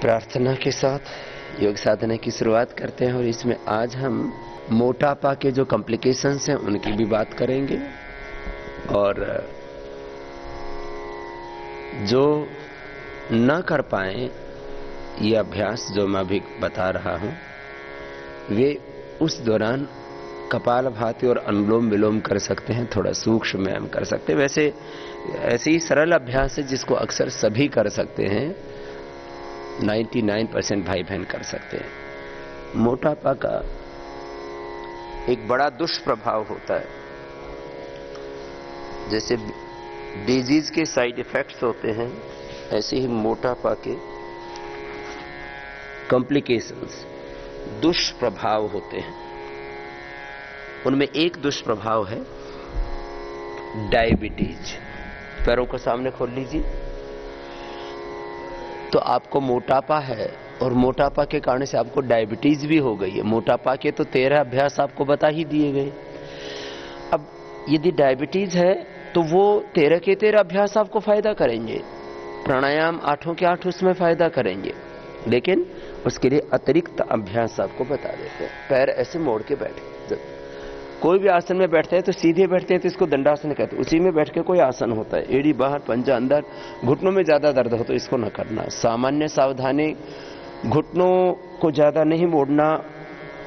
प्रार्थना के साथ योग साधना की शुरुआत करते हैं और इसमें आज हम मोटापा के जो कॉम्प्लिकेशंस हैं उनकी भी बात करेंगे और जो न कर पाए ये अभ्यास जो मैं अभी बता रहा हूं वे उस दौरान कपालभाति और अनुलोम विलोम कर सकते हैं, थोड़ा सूक्ष्म व्यायाम कर सकते हैं। वैसे ऐसे ही सरल अभ्यास है जिसको अक्सर सभी कर सकते हैं, 99% भाई बहन कर सकते हैं। मोटापा का एक बड़ा दुष्प्रभाव होता है, जैसे डिजीज के साइड इफेक्ट्स होते हैं ऐसे ही मोटापा के कॉम्प्लिकेशंस दुष्प्रभाव होते हैं। उनमें एक दुष्प्रभाव है डायबिटीज। पैरों को सामने खोल लीजिए। तो आपको मोटापा है और मोटापा के कारण से आपको डायबिटीज भी हो गई है। मोटापा के तो 13 अभ्यास आपको बता ही दिए गए। अब यदि डायबिटीज है तो वो 13 के 13 अभ्यास आपको फायदा करेंगे, प्राणायाम 8 के 8 उसमें फायदा करेंगे, लेकिन उसके लिए अतिरिक्त अभ्यास आपको बता देते हैं। पैर ऐसे मोड़ के बैठे, जब कोई भी आसन में बैठते हैं तो सीधे बैठते हैं तो इसको दंडासन कहते हैं। उसी में बैठ के कोई आसन होता है, एड़ी बाहर पंजा अंदर। घुटनों में ज्यादा दर्द हो तो इसको न करना। सामान्य सावधानी, घुटनों को ज्यादा नहीं मोड़ना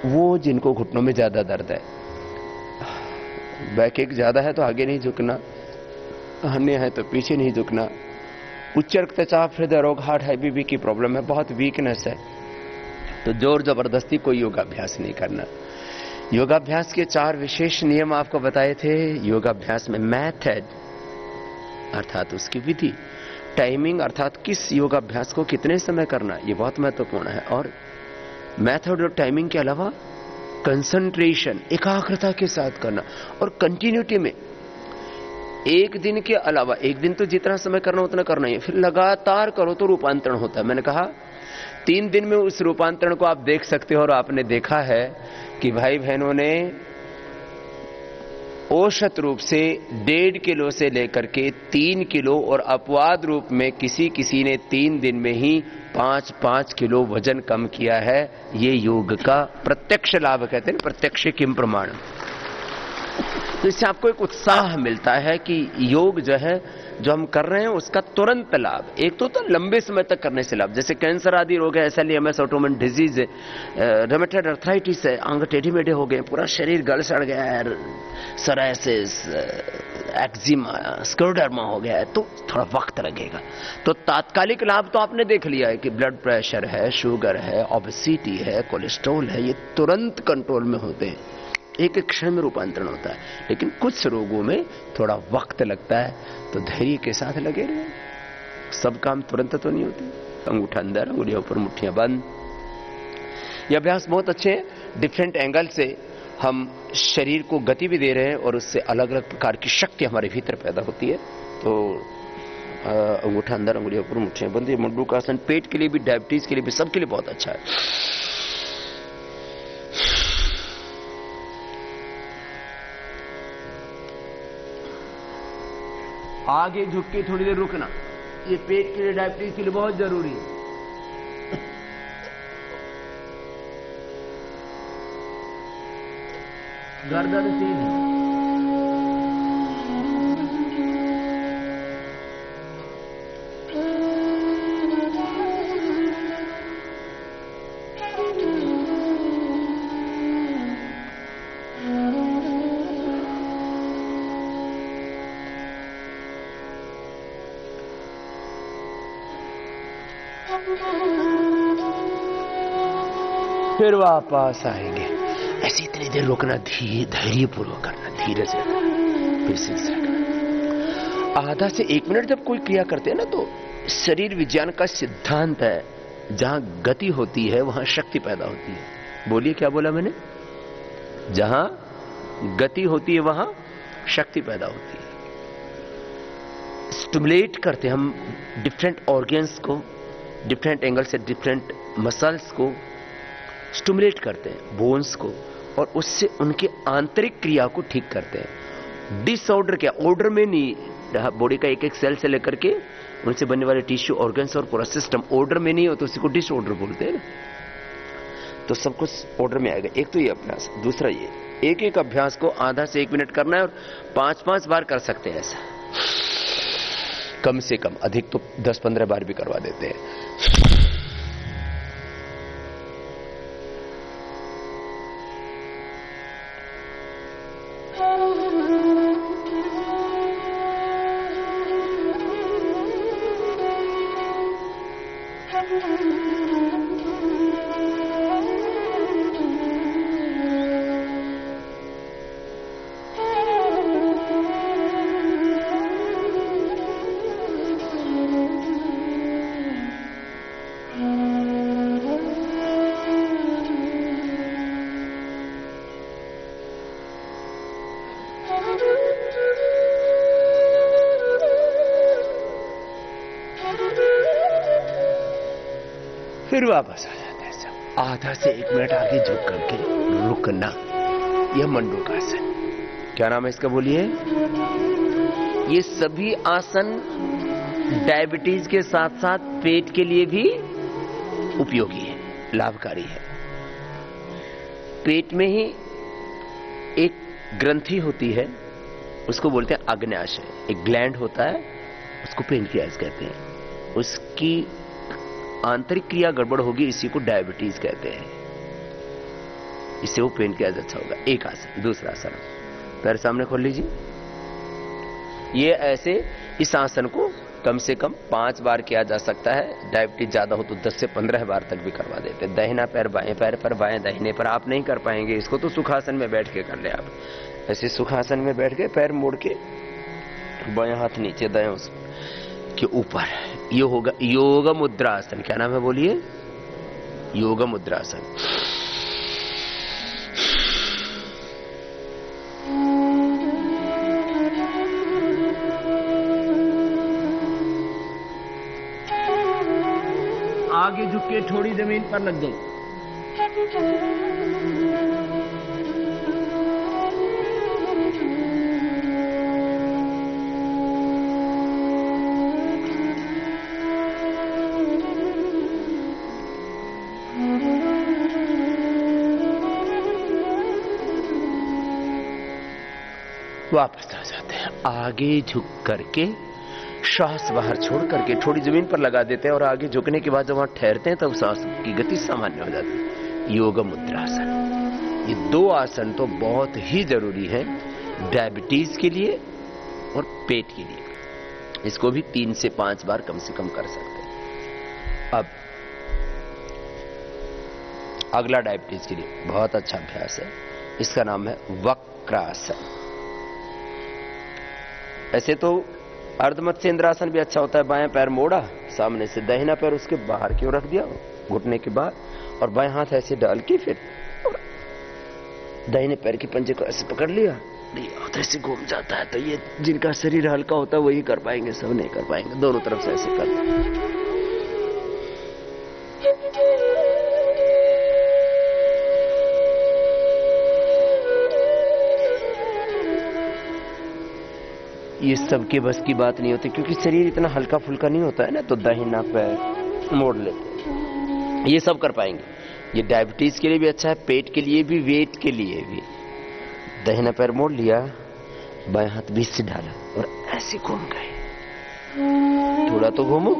वो जिनको घुटनों में ज्यादा दर्द है। बैक एक ज्यादा है तो आगे नहीं झुकना, अन्य है तो पीछे नहीं झुकना। उच्च रक्तचाप, हृदय रोग, हार्ट, हाई बीपी की प्रॉब्लम है, बहुत वीकनेस है तो जोर जबरदस्ती कोई योगाभ्यास नहीं करना। योगाभ्यास के 4 विशेष नियम आपको बताए थे। योगाभ्यास में मेथड अर्थात उसकी विधि, टाइमिंग अर्थात किस योगाभ्यास को कितने समय करना, ये बहुत महत्वपूर्ण है। और मेथड और टाइमिंग के अलावा कंसंट्रेशन, एकाग्रता के साथ करना और कंटिन्यूटी में। एक दिन के अलावा, एक दिन तो जितना समय करना उतना करना ही है, फिर लगातार करो तो रूपांतरण होता है। मैंने कहा 3 दिन में उस रूपांतरण को आप देख सकते हो। और आपने देखा है कि भाई बहनों ने औसत रूप से 1.5 किलो से लेकर के 3 किलो और अपवाद रूप में किसी ने 3 दिन में ही 5-5 किलो वजन कम किया है। ये योग का प्रत्यक्ष लाभ कहते हैं, प्रत्यक्ष किम प्रमाण। तो इससे आपको एक उत्साह मिलता है कि योग जो है जो हम कर रहे हैं उसका तुरंत लाभ। एक तो लंबे समय तक करने से लाभ, जैसे कैंसर आदि रोग है, SLEMS ऑटोइम्यून डिजीज है, रूमेटॉइड अर्थराइटिस है, अंग टेढ़े मेढ़े हो गए, पूरा शरीर गल सड़ गया है, सोरायसिस, एक्जिमा, स्क्लेरोडर्मा हो गया है, तो थोड़ा वक्त लगेगा। तो तात्कालिक लाभ तो आपने देख लिया है कि ब्लड प्रेशर है, शुगर है, ओबेसिटी है, कोलेस्ट्रॉल है, ये तुरंत कंट्रोल में होते हैं, एक क्षण में रूपांतरण होता है। लेकिन कुछ रोगों में थोड़ा वक्त लगता है, तो धैर्य के साथ लगे रहे। सब काम तुरंत तो नहीं होते। अंगूठा अंदर, उंगलियों ऊपर, मुट्ठियां बंद। ये अभ्यास बहुत अच्छे हैं। डिफरेंट एंगल से हम शरीर को गति भी दे रहे हैं और उससे अलग अलग प्रकार की शक्ति हमारे भीतर पैदा होती है। तो अंगूठा अंदर, उंगलियों ऊपर, मुट्ठियां बंद। ये मंडूकासन पेट के लिए भी, डायबिटीज के लिए भी, सबके लिए बहुत अच्छा है। आगे झुक के थोड़ी देर रुकना, ये पेट के लिए, डायबिटीज के लिए बहुत जरूरी है। गर्दन सीधी, फिर वापस आएंगे। ऐसे इतनी देर रुकना, धैर्य पूर्वक करना, धीरे से फिर से आधा से 1 मिनट जब कोई क्रिया करते हैं ना, तो शरीर विज्ञान का सिद्धांत है, जहां गति होती है वहां शक्ति पैदा होती है। बोलिए क्या बोला मैंने? जहां गति होती है वहां शक्ति पैदा होती है। स्टिमुलेट करते हम डिफरेंट ऑर्गन्स को, डिफरेंट एंगल से डिफरेंट मसल्स को स्टिमुलेट करते हैं, बोन्स को, और उससे उनके आंतरिक क्रिया को ठीक करते हैं। डिसऑर्डर क्या, ऑर्डर में नहीं, बॉडी का एक एक सेल से लेकर के उनसे बनने वाले टिश्यू, ऑर्गन्स और पूरा सिस्टम ऑर्डर में नहीं हो तो उसी को डिसऑर्डर बोलते हैं। तो सब कुछ ऑर्डर में आएगा। एक तो ये अभ्यास, दूसरा ये एक एक अभ्यास को आधा से 1 मिनट करना है और 5-5 बार कर सकते हैं ऐसा, कम से कम, अधिक तो 10-15 बार भी करवा देते हैं। फिर वापस आ जाते हैं सब। आधा से 1 मिनट आगे झुक करके रुकना, यह मंडूकासन। क्या नाम है इसका बोलिए? ये सभी आसन डायबिटीज के साथ साथ पेट के लिए भी उपयोगी है, लाभकारी है। पेट में ही एक ग्रंथि होती है, उसको बोलते हैं आग्नेयाशय। एक ग्लैंड होता है, उसको पेनक्रियास कहते हैं। उसकी आंतरिक क्रिया गड़बड़ होगी, इसी को डायबिटीज कहते हैं। इससे वो पेनक्रियास अच्छा होगा। एक आसन। दूसरा आसन, पैर सामने खोल लीजिए। ये ऐसे इस आसन को कम से कम 5 बार किया जा सकता है। डायबिटीज ज्यादा हो तो 10 से 15 बार तक भी करवा देते हैं। दाहिना पैर बाएं पैर पर, बाएं दाहिने पर आप नहीं कर पाएंगे इसको, तो सुखासन में बैठ के कर ले आप। ऐसे सुखासन में बैठ के पैर मोड़ के, बाएं हाथ नीचे, दाएं उसके ऊपर, ये होगा योग मुद्रासन। क्या नाम है बोलिए? योग मुद्रासन। आगे झुक के थोड़ी जमीन पर लग गई। वापस आ जाते हैं। आगे झुक करके श्वास बाहर छोड़ करके थोड़ी जमीन पर लगा देते हैं, और आगे झुकने के बाद जब वहां ठहरते हैं तब सांस की गति सामान्य हो जाती है। योग मुद्रासन। ये 2 आसन तो बहुत ही जरूरी है डायबिटीज के लिए और पेट के लिए। इसको भी 3 से 5 बार कम से कम कर सकते हैं। अब अगला डायबिटीज के लिए बहुत अच्छा अभ्यास है, इसका नाम है वक्रासन। ऐसे तो अर्धमत्स्येंद्रासन भी अच्छा होता है। बाएं पैर मोड़ा, सामने से दाहिना पैर उसके बाहर की ओर रख दिया घुटने के बाद, और बाएं हाथ ऐसे डाल के फिर दाहिने पैर के पंजे को ऐसे पकड़ लिया, तो ऐसे घूम जाता है। तो ये जिनका शरीर हल्का होता है वही कर पाएंगे, सब नहीं कर पाएंगे। दोनों तरफ से ऐसे करते। ये सबके बस की बात नहीं होती, क्योंकि शरीर इतना हल्का फुल्का नहीं होता है ना, तो दाहिना पैर मोड़ लेते हैं। ये सब कर पाएंगे। ये डायबिटीज के लिए भी अच्छा है, पेट के लिए भी, वेट के लिए भी। दाहिना पैर मोड़ लिया, बाएं हाथ बीच से डाला और ऐसे घूम गए। थोड़ा तो घूमो,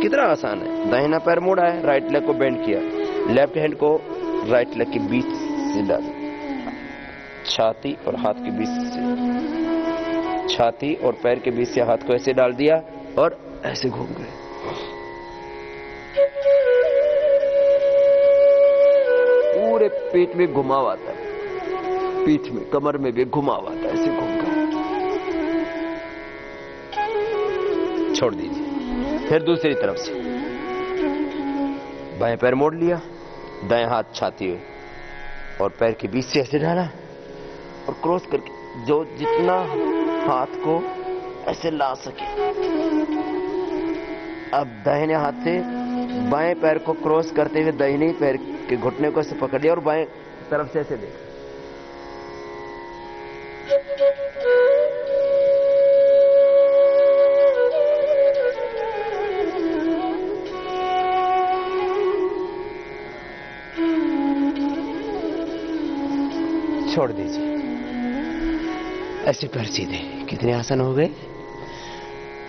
कितना आसान है। दाहिना पैर मोड़ा है, राइट लेग को बेंड किया, लेफ्ट हैंड को राइट लेग के बीच से डाला, छाती और हाथ के बीच से, छाती और पैर के बीच से हाथ को ऐसे डाल दिया और ऐसे घूम गए। पूरे पेट में घुमाव आता है, पीठ में, कमर में भी घुमाव आता है, ऐसे घूमता है। छोड़ दीजिए। फिर दूसरी तरफ से बाएं पैर मोड़ लिया, दाएं हाथ छाती हुए और पैर के बीच से ऐसे डाला और क्रॉस करके जो जितना हाथ को ऐसे ला सके। अब दाहिने हाथ से बाएं पैर को क्रॉस करते हुए दाहिने पैर के घुटने को ऐसे पकड़ लिया और बाएं तरफ से ऐसे देखा। छोड़ दीजिए। ऐसे पैर सीधे। कितने आसन हो गए?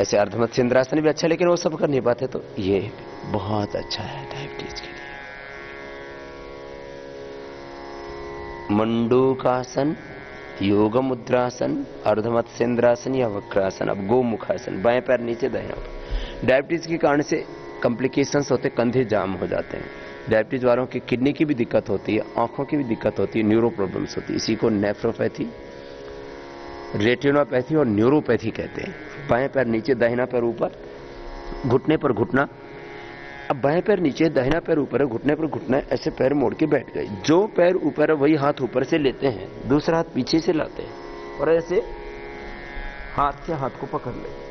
ऐसे अर्धमत्स्य इंद्रासन भी अच्छा, लेकिन वो सब कर नहीं पाते, तो ये बहुत अच्छा है डायबिटीज के लिए। मंडूकासन, योग मुद्रासन, अर्धमत्स्य इंद्रासन या वक्रासन। अब गोमुखासन, बाएं पैर नीचे दाहिना ऊपर। डायबिटीज के कारण से कॉम्प्लिकेशंस होते, कंधे जाम हो जाते हैं। डायबिटीज वालों की किडनी की भी दिक्कत होती है, आंखों की भी दिक्कत होती है, न्यूरो प्रॉब्लम्स होती है। इसी को नेफ्रोपैथी, रेटिनोपैथी और न्यूरोपैथी कहते हैं। बाएं पैर नीचे दाहिना पैर ऊपर, घुटने पर घुटना। अब बाएं पैर नीचे दाहिना पैर ऊपर है, घुटने पर घुटना है, ऐसे पैर मोड़ के बैठ गए। जो पैर ऊपर है वही हाथ ऊपर से लेते हैं, दूसरा हाथ पीछे से लाते हैं और ऐसे हाथ से हाथ को पकड़ लेते हैं।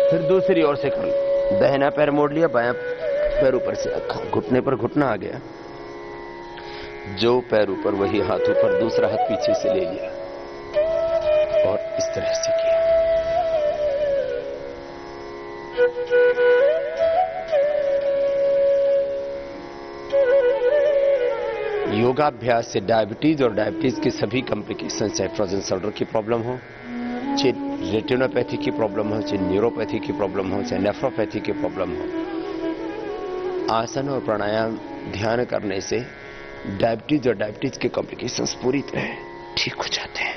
फिर दूसरी ओर से कर लो। दाहिना पैर मोड़ लिया, बायां पैर ऊपर से रखा, घुटने पर घुटना आ गया। जो पैर ऊपर वही हाथ ऊपर, दूसरा हाथ पीछे से ले लिया और इस तरह से किया। योगाभ्यास से डायबिटीज और डायबिटीज की सभी कॉम्प्लिकेशन, चाहे फ्रोजन शोल्डर की प्रॉब्लम हो, चाहे रेटिनोपैथी की प्रॉब्लम हो, चाहे न्यूरोपैथी की प्रॉब्लम हो, चाहे नेफ्रोपैथी की प्रॉब्लम हो, आसन और प्राणायाम ध्यान करने से डायबिटीज और डायबिटीज के कॉम्प्लिकेशंस पूरी तरह ठीक हो जाते हैं।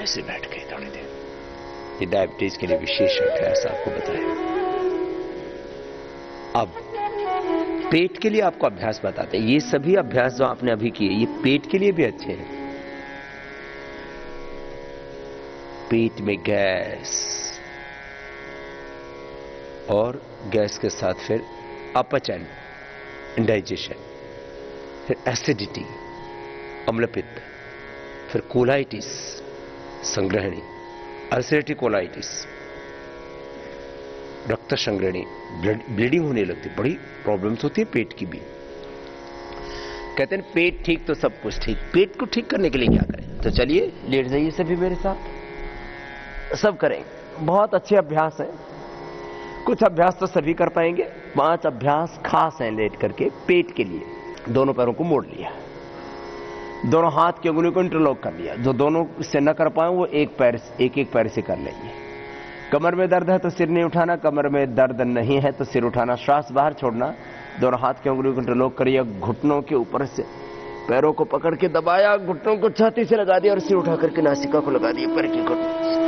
ऐसे बैठ गए थोड़ी देर। ये डायबिटीज के लिए विशेष अभ्यास आपको बताया। अब पेट के लिए आपको अभ्यास बताते हैं। ये सभी अभ्यास जो आपने अभी किए, ये पेट के लिए भी अच्छे हैं। पेट में गैस और गैस के साथ फिर अपचन, इंडाइजेशन, फिर एसिडिटी, अम्लपित्त, फिर कोलाइटिस, संग्रहणी, अल्सरेटिव कोलाइटिस, रक्त संग्रहणी, ब्लीडिंग होने लगती, बड़ी प्रॉब्लम्स होती है पेट की भी। कहते हैं पेट ठीक तो सब कुछ ठीक। पेट को ठीक करने के लिए क्या करें? तो चलिए लेट जाइए सभी मेरे साथ, सब करेंगे। बहुत अच्छे अभ्यास हैं, कुछ अभ्यास तो सभी कर पाएंगे। 5 अभ्यास खास हैं लेट करके पेट के लिए। दोनों पैरों को मोड़ लिया, दोनों हाथ की उंगलियों को इंटरलॉक कर लिया। जो दोनों से न कर पाए वो एक पैर से कर लेंगे। कमर में दर्द है तो सिर नहीं उठाना, कमर में दर्द नहीं है तो सिर उठाना, श्वास बाहर छोड़ना। दोनों हाथ की उंगलियों को इंटरलॉक करिए, घुटनों के ऊपर से पैरों को पकड़ के दबाया, घुटनों को छाती से लगा दिया और सिर उठा करके नासिका को लगा दिया पैर की घुटनों।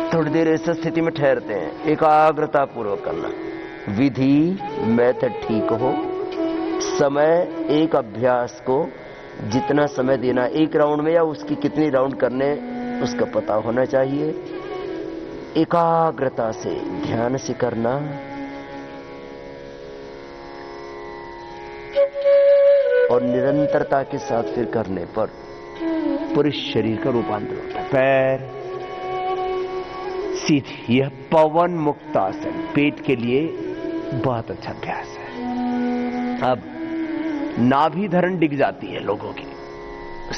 थोड़ी देर इस स्थिति में ठहरते हैं, एकाग्रता पूर्वक करना। विधि, मेथड ठीक हो, समय, एक अभ्यास को जितना समय देना, एक राउंड में या उसकी कितनी राउंड करने, उसका पता होना चाहिए। एकाग्रता से, ध्यान से करना। और निरंतरता के साथ फिर करने पर पूरे शरीर का रूपांतर होता है। पैर सीधी, यह पवन मुक्तासन पेट के लिए बहुत अच्छा अभ्यास है। अब नाभि धरण डिग जाती है लोगों की,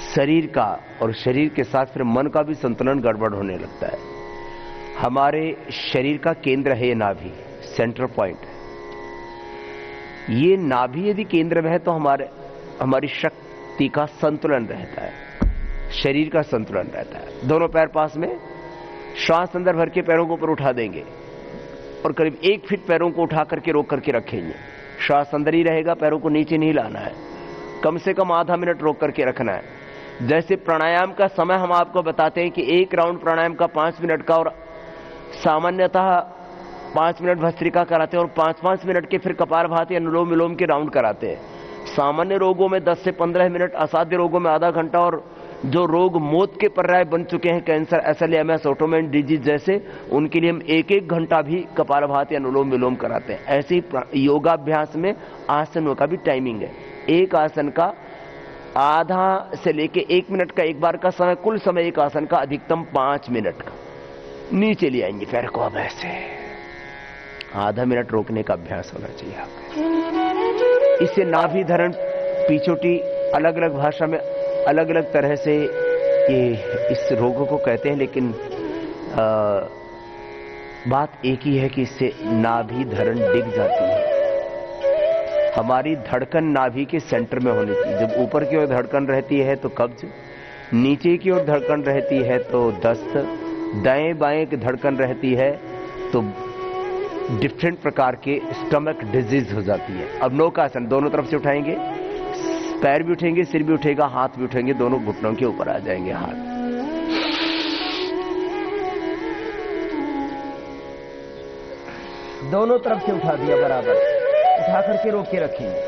शरीर का और शरीर के साथ फिर मन का भी संतुलन गड़बड़ होने लगता है। हमारे शरीर का केंद्र है ये नाभि, सेंटर पॉइंट। ये नाभि यदि केंद्र में है तो हमारी शक्ति का संतुलन रहता है, शरीर का संतुलन रहता है। दोनों पैर पास में, श्वास अंदर भर के पैरों को ऊपर उठा देंगे, और करीब 1 फीट पैरों को उठा करके रोक करके रखेंगे। श्वास अंदर ही रहेगा, पैरों को नीचे नहीं लाना है। कम से कम आधा मिनट रोक करके रखना है। जैसे प्राणायाम का समय हम आपको बताते हैं कि 1 राउंड प्राणायाम का 5 मिनट का, और सामान्यतः 5 मिनट भस्त्रिका कराते हैं और 5-5 मिनट के फिर कपालभाति अनुलोम विलोम के राउंड कराते हैं। सामान्य रोगों में 10 से 15 मिनट, असाध्य रोगों में आधा घंटा, और जो रोग मौत के पर्याय बन चुके हैं, कैंसर, SLMS, ऑटोइम्यून डिजीज जैसे, उनके लिए हम 1-1 घंटा भी कपालभाति अनुलोम विलोम कराते हैं। ऐसे ही योगाभ्यास में आसनों का भी टाइमिंग है। एक आसन का आधा से लेके 1 मिनट का एक बार का समय, कुल समय एक आसन का अधिकतम 5 मिनट का। नीचे ले आएंगे पैर को, अब ऐसे आधा मिनट रोकने का अभ्यास होना चाहिए आपका। इससे नाभि धरण, पीछोटी, अलग अलग भाषा में अलग अलग तरह से ये इस रोगों को कहते हैं, लेकिन बात एक ही है कि इससे नाभि धरण डिग जाती है। हमारी धड़कन नाभि के सेंटर में होनी चाहिए। जब ऊपर की ओर धड़कन रहती है तो कब्ज, नीचे की ओर धड़कन रहती है तो दस्त, दाएं बाएं की धड़कन रहती है तो डिफरेंट प्रकार के स्टमक डिजीज हो जाती है। अब नौकासन, दोनों तरफ से उठाएंगे, पैर भी उठेंगे, सिर भी उठेगा, हाथ भी उठेंगे, दोनों घुटनों के ऊपर आ जाएंगे हाथ। दोनों तरफ से उठा दिया बराबर, उठा करके रोक के रखेंगे।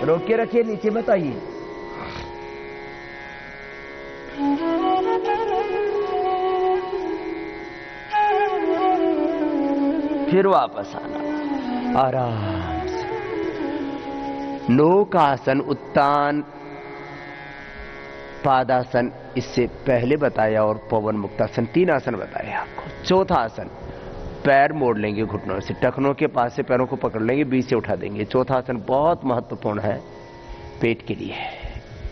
रोक के रखिए, नीचे मत आइए। फिर वापस आना आराम से। नौकासन, उत्तान, पादासन इससे पहले बताया, और पवन मुक्तासन, 3 आसन बताए आपको। चौथा आसन, पैर मोड़ लेंगे घुटनों से, टखनों के पास से पैरों को पकड़ लेंगे, बीच से उठा देंगे। चौथा आसन बहुत महत्वपूर्ण है पेट के लिए,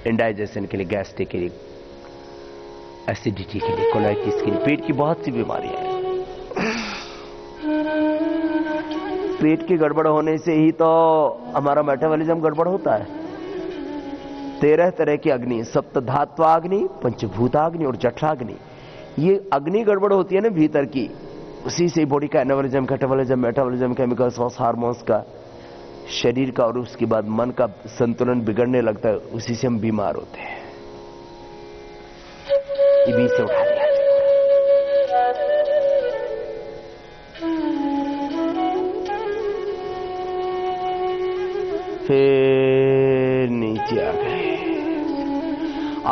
इंडाइजेशन के लिए, गैस्ट्रिक के लिए, एसिडिटी के लिए, कोलाइटिस के लिए, पेट की बहुत सी बीमारियां हैं। पेट की गड़बड़ होने से ही तो हमारा मेटाबॉलिज्म गड़बड़ होता है। 13 तरह की अग्नि, सप्तधात्वाग्नि, पंचभूताग्नि और जठराग्नि, ये अग्नि गड़बड़ होती है ना भीतर की, उसी से बॉडी का anabolism, catabolism, metabolism, chemicals, hormones का, शरीर का, और उसके बाद मन का संतुलन बिगड़ने लगता है। उसी से हम बीमार होते हैं। ये बीच से उठा दिया, फिर नीचे आ गए।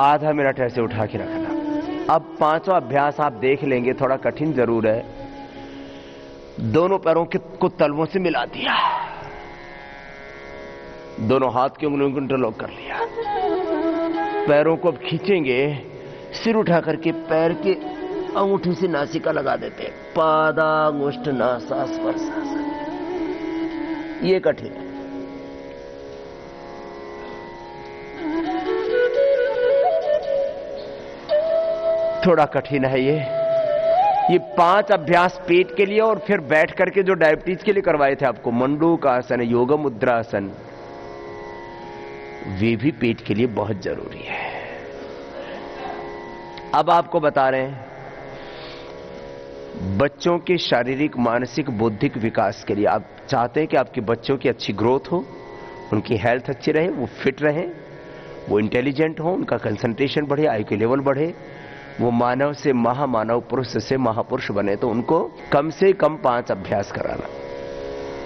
आधा मिनट ऐसे उठा के रखना। अब 5वां अभ्यास आप देख लेंगे, थोड़ा कठिन जरूर है। दोनों पैरों को तलवों से मिला दिया, दोनों हाथ की उंगलियों को इंटरलॉक कर लिया। पैरों को अब खींचेंगे, सिर उठा करके पैर के अंगूठी से नासिका लगा देते हैं। पादांगुष्ठ नासा स्पर्शासन, ये कठिन है। थोड़ा कठिन है ये 5 अभ्यास पेट के लिए, और फिर बैठ करके जो डायबिटीज के लिए करवाए थे आपको, मंडूकासन, योग मुद्रासन, वे भी पेट के लिए बहुत जरूरी है। अब आपको बता रहे हैं, बच्चों के शारीरिक, मानसिक, बौद्धिक विकास के लिए आप चाहते हैं कि आपके बच्चों की अच्छी ग्रोथ हो, उनकी हेल्थ अच्छी रहे, वो फिट रहे, वो इंटेलिजेंट हो, उनका कंसंट्रेशन बढ़े, IQ लेवल बढ़े, वो मानव से महामानव, पुरुष से महापुरुष बने, तो उनको कम से कम 5 अभ्यास कराना।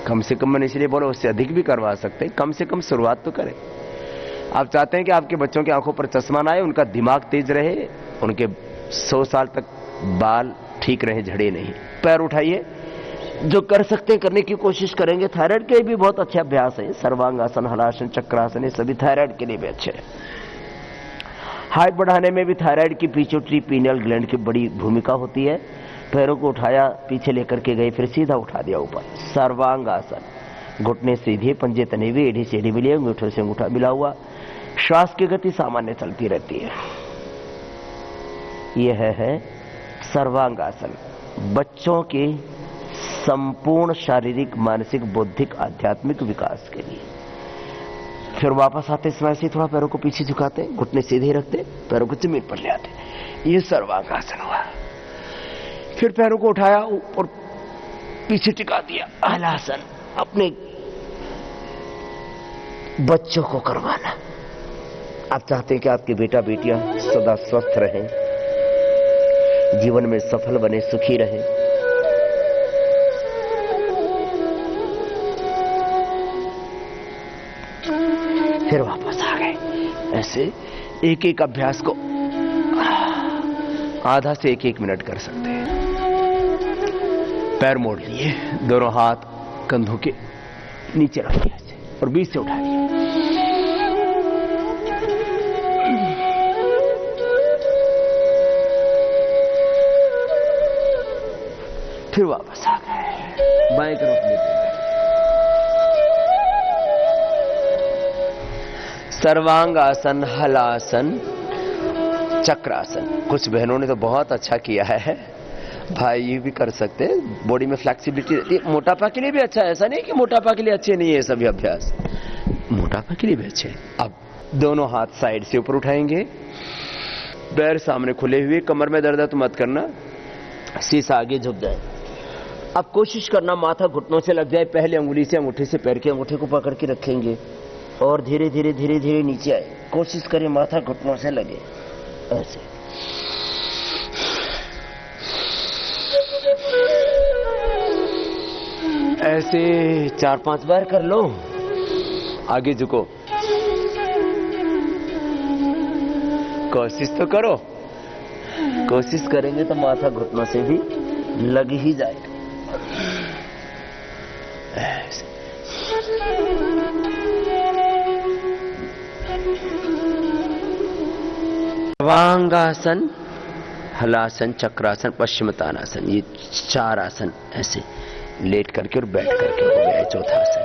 कम से कम मैंने इसलिए बोला, उससे अधिक भी करवा सकते हैं, कम से कम शुरुआत तो करें। आप चाहते हैं कि आपके बच्चों की आंखों पर चश्मा ना आए, उनका दिमाग तेज रहे, उनके 100 साल तक बाल ठीक रहे, झड़े नहीं। पैर उठाइए, जो कर सकते हैं करने की कोशिश करेंगे। थायराइड के भी बहुत अच्छे अभ्यास हैं, सर्वांगासन, हलासन, चक्रासन, ये सभी थायराइड के लिए भी अच्छे हैं। हाइट बढ़ाने में भी थायराइड की पिट्यूटरी पीनियल ग्लैंड की बड़ी भूमिका होती है। पैरों को उठाया, पीछे लेकर के गए, फिर सीधा उठा दिया ऊपर, सर्वांगासन। घुटने सीधे, पंजे तने हुए, एड़ी से एड़ी मिली, अंगूठे से अंगूठा मिला हुआ। श्वास की गति सामान्य चलती रहती है। यह है सर्वांगासन बच्चों के संपूर्ण शारीरिक, मानसिक, बौद्धिक, आध्यात्मिक विकास के लिए। फिर वापस आते समय से थोड़ा पैरों को पीछे झुकाते, घुटने सीधे रखते, पैरों को जमीन पर ले आते। ये सर्वांगासन हुआ। फिर पैरों को उठाया और पीछे टिका दिया। हलासन अपने बच्चों को करवाना। आप चाहते हैं कि आपके बेटा बेटियां सदा स्वस्थ रहें, जीवन में सफल बने, सुखी रहें। फिर वापस आ गए। ऐसे एक एक अभ्यास को आधा से एक मिनट कर सकते हैं। पैर मोड़ लिए, दोनों हाथ कंधों के नीचे रख दिए और बीच से उठा लिया। फिर वापस आ गए, बाएं तरफ लेते। सर्वांगासन, हलासन, चक्रासन। कुछ बहनों ने तो बहुत अच्छा किया है भाई, ये भी कर सकते हैं। बॉडी में फ्लेक्सिबिलिटी रहती है, मोटापा के लिए भी अच्छा है। ऐसा नहीं कि मोटापा के लिए अच्छे नहीं है सभी अभ्यास, मोटापा के लिए भी अच्छे हैं। अब दोनों हाथ साइड से ऊपर उठाएंगे, पैर सामने खुले हुए, कमर में दर्द है तो मत करना, शीशा आगे झुक जाए। अब कोशिश करना माथा घुटनों से लग जाए। पहले अंगुली से अंगूठे से पैर के अंगूठे को पकड़ के रखेंगे और धीरे धीरे धीरे धीरे नीचे आए। कोशिश करें माथा घुटनों से लगे। ऐसे ऐसे 4-5 बार कर लो। आगे झुको, कोशिश तो करो। कोशिश करेंगे तो माथा घुटनों से भी लग ही जाएगा। ऐसे सर्वांगासन, हलासन, चक्रासन, पश्चिमोत्तानासन, ये 4 आसन ऐसे लेट करके और बैठ करके हो गया है। चौथा आसन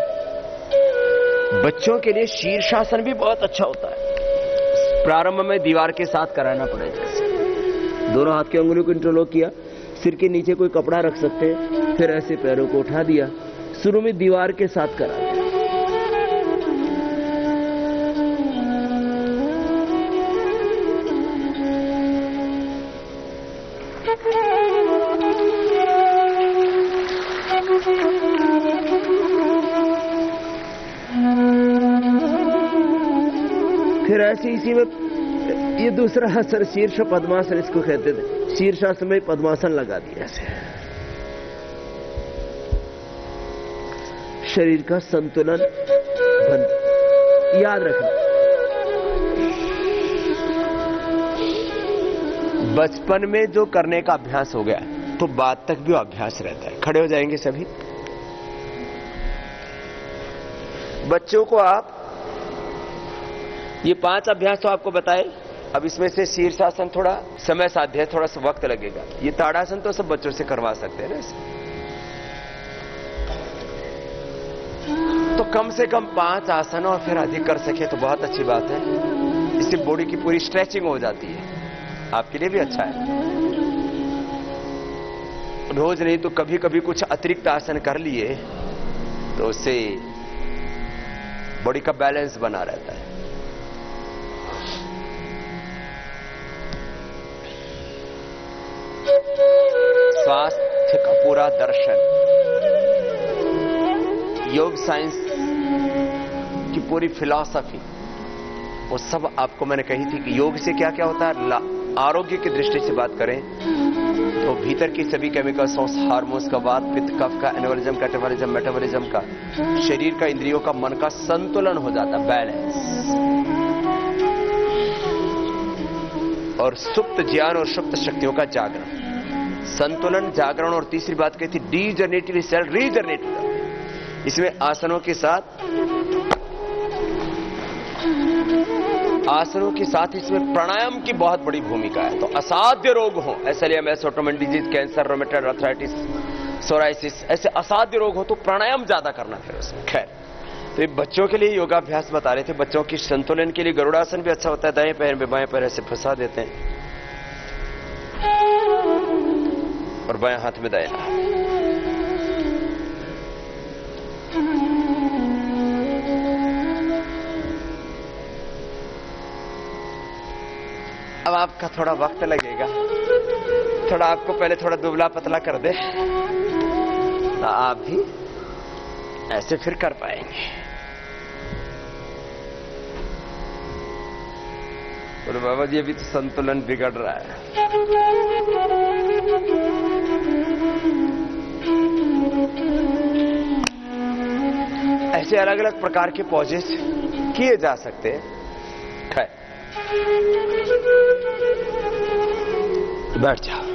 बच्चों के लिए शीर्षासन भी बहुत अच्छा होता है। प्रारंभ में दीवार के साथ कराना पड़ेगा। दोनों हाथ के अंगुलियों को इंटरलॉक किया, सिर के नीचे कोई कपड़ा रख सकते हैं, फिर ऐसे पैरों को उठा दिया। शुरू में दीवार के साथ करा दिया। फिर ऐसे इसी में ये दूसरा आसन शीर्ष पद्मासन इसको कहते थे। शीर्षासन में पद्मासन लगा दिया। ऐसे शरीर का संतुलन बन, याद रखना। बचपन में जो करने का अभ्यास हो गया तो बाद तक भी अभ्यास रहता है। खड़े हो जाएंगे सभी। बच्चों को आप ये 5 अभ्यास तो आपको बताए। अब इसमें से शीर्षासन थोड़ा समय साध्य है, थोड़ा सा वक्त लगेगा। ये ताड़ासन तो सब बच्चों से करवा सकते हैं ना। तो कम से कम 5 आसन और फिर अधिक कर सके तो बहुत अच्छी बात है। इससे बॉडी की पूरी स्ट्रेचिंग हो जाती है, आपके लिए भी अच्छा है। रोज नहीं तो कभी कभी कुछ अतिरिक्त आसन कर लिए तो उससे बॉडी का बैलेंस बना रहता है। स्वास्थ्य का पूरा दर्शन, योग साइंस की पूरी फिलॉसफी, वो सब आपको मैंने कही थी कि योग से क्या क्या होता है। आरोग्य की दृष्टि से बात करें तो भीतर की सभी केमिकल्स, हार्मोन्स का, वात, पित्त, कफ का, एनोरिज्म, कैटाबॉलिज्म, मेटाबॉलिज्म का, शरीर का, इंद्रियों का, मन का संतुलन हो जाता, बैलेंस। और सुप्त ज्ञान और सुप्त शक्तियों का जागरण, संतुलन, जागरण। और तीसरी बात कही थी डीजनरेटिव सेल रीजनरेटिव। इसमें आसनों के साथ इसमें प्राणायाम की बहुत बड़ी भूमिका है। तो असाध्य रोग हो, SLMS, autoimmune disease, cancer, rheumatoid arthritis, psoriasis, ऐसे असाध्य रोग हो तो प्राणायाम ज्यादा करना फिर उसमें। खैर, तो ये बच्चों के लिए योगाभ्यास बता रहे थे। बच्चों की संतुलन के लिए गरुड़ासन भी अच्छा होता है। दाएं पैर में बाएं पैर ऐसे फंसा देते हैं। और बाएं हाथ में दाया। अब आपका थोड़ा वक्त लगेगा, थोड़ा आपको पहले थोड़ा दुबला पतला कर दे तो आप भी ऐसे फिर कर पाएंगे। बोले बाबा जी अभी तो संतुलन बिगड़ रहा है। ऐसे अलग अलग प्रकार के पॉजेस किए जा सकते हैं। बैठ जाओ।